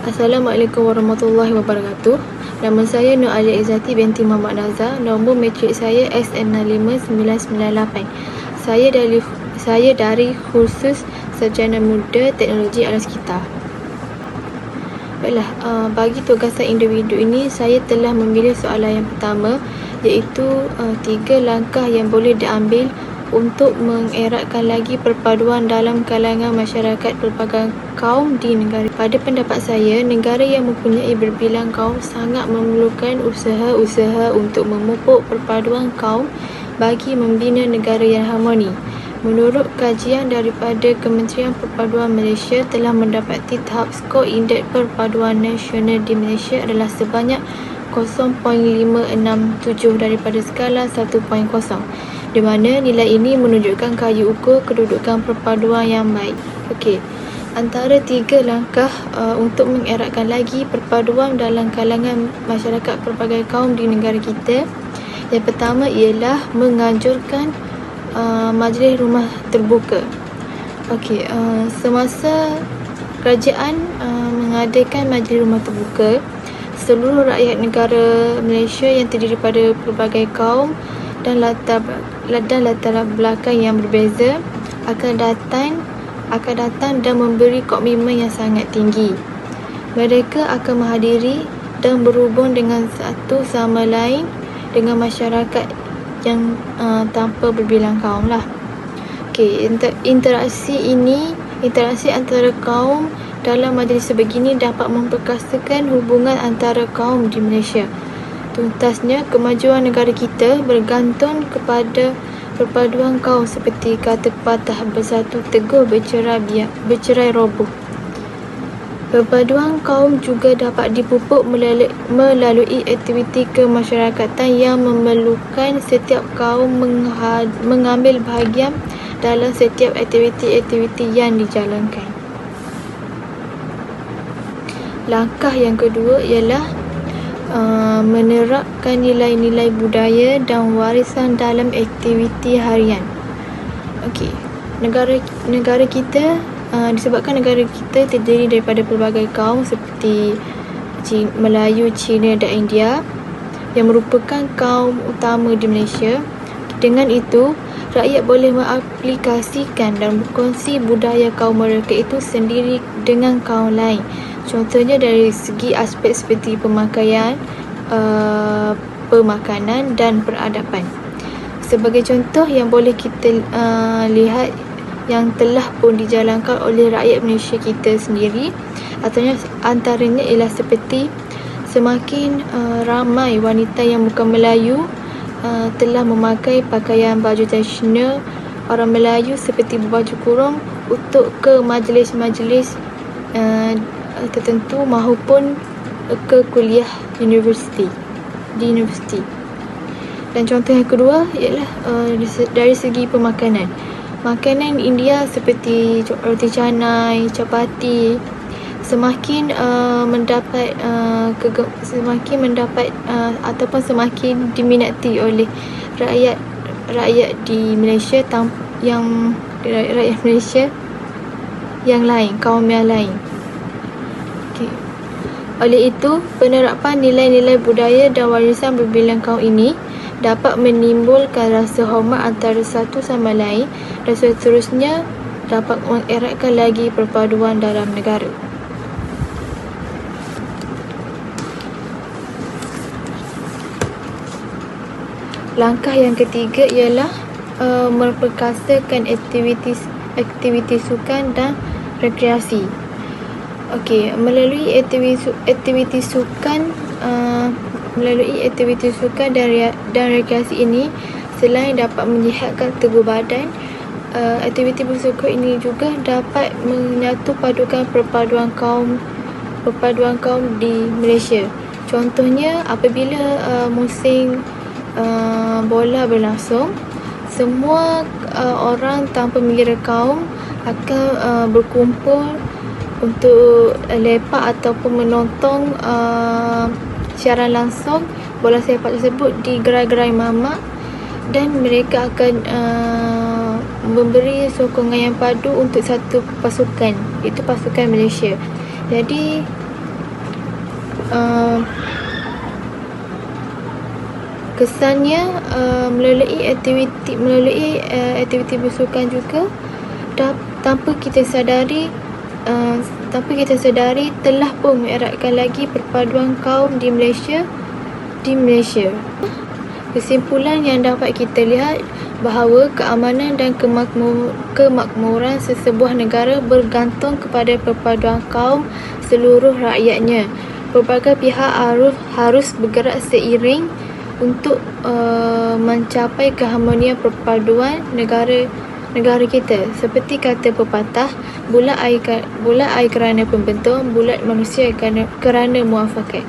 Assalamualaikum warahmatullahi wabarakatuh. Nama saya Nur Alia Izzati binti Muhammad Nazar. Nombor matrik saya SN65998. Saya dari khusus Sarjana Muda Teknologi Alam Sekitar. Baiklah, bagi tugasan individu ini saya telah memilih soalan yang pertama, iaitu 3 langkah yang boleh diambil untuk mengeratkan lagi perpaduan dalam kalangan masyarakat pelbagai kaum di negara. Pada pendapat saya, negara yang mempunyai berbilang kaum sangat memerlukan usaha-usaha untuk memupuk perpaduan kaum bagi membina negara yang harmoni. Menurut kajian daripada Kementerian Perpaduan Malaysia, telah mendapati tahap skor indeks perpaduan nasional di Malaysia adalah sebanyak 0.567 daripada skala 1.0, di mana nilai ini menunjukkan kayu ukur kedudukan perpaduan yang baik. Okey, antara 3 langkah untuk mengeratkan lagi perpaduan dalam kalangan masyarakat pelbagai kaum di negara kita. Yang pertama ialah menganjurkan majlis rumah terbuka. Okey, semasa kerajaan mengadakan majlis rumah terbuka, seluruh rakyat negara Malaysia yang terdiri daripada pelbagai kaum dan latar belakang yang berbeza akan datang dan memberi komitmen yang sangat tinggi. Mereka akan menghadiri dan berhubung dengan satu sama lain dengan masyarakat yang tanpa berbilang kaum lah. Okey, interaksi antara kaum dalam majlis sebegini dapat memperkasakan hubungan antara kaum di Malaysia. Tuntasnya, kemajuan negara kita bergantung kepada perpaduan kaum, seperti kata pepatah, bersatu teguh, bercerai roboh. Perpaduan kaum juga dapat dipupuk melalui aktiviti kemasyarakatan yang memerlukan setiap kaum mengambil bahagian dalam setiap aktiviti-aktiviti yang dijalankan. Langkah yang kedua ialah menerapkan nilai-nilai budaya dan warisan dalam aktiviti harian. Okey, negara kita disebabkan negara kita terdiri daripada pelbagai kaum seperti Melayu, Cina dan India yang merupakan kaum utama di Malaysia. Dengan itu, rakyat boleh mengaplikasikan dan berkongsi budaya kaum mereka itu sendiri dengan kaum lain. Contohnya dari segi aspek seperti pemakaian, pemakanan dan peradaban. Sebagai contoh yang boleh kita lihat yang telah pun dijalankan oleh rakyat Malaysia kita sendiri, antaranya ialah seperti semakin ramai wanita yang bukan Melayu telah memakai pakaian baju tradisional orang Melayu seperti berbaju kurung untuk ke majlis-majlis tertentu maupun ke kuliah di universiti. Dan contoh yang kedua ialah dari segi pemakanan. Makanan India seperti roti canai, chapati semakin mendapat ataupun semakin diminati oleh rakyat di Malaysia rakyat Malaysia yang lain, kaum yang lain. Okay. Oleh itu, penerapan nilai-nilai budaya dan warisan berbilang kaum ini dapat menimbulkan rasa hormat antara satu sama lain dan seterusnya dapat mengeratkan lagi perpaduan dalam negara. Langkah yang ketiga ialah memperkasakan aktiviti sukan dan rekreasi. Okey, melalui aktiviti sukan dan rekreasi ini, selain dapat menyihatkan tubuh badan, aktiviti bersukan ini juga dapat menyatu padukan perpaduan kaum di Malaysia. Contohnya, apabila musim bola berlangsung, semua orang tanpa mengira kaum akan berkumpul untuk lepak ataupun menonton siaran langsung bola sepak tersebut di gerai-gerai mamak, dan mereka akan memberi sokongan yang padu untuk satu pasukan, iaitu pasukan Malaysia. Jadi kesannya melalui aktiviti bersukan juga, tanpa kita sedari telah pun mengeratkan lagi perpaduan kaum di Malaysia. Kesimpulan yang dapat kita lihat bahawa keamanan dan kemakmuran sesebuah negara bergantung kepada perpaduan kaum seluruh rakyatnya. Pelbagai pihak harus bergerak seiring untuk mencapai keharmonian perpaduan negara kita. Seperti kata pepatah, bulat air kerana pembentuk, bulat manusia kerana muafakat.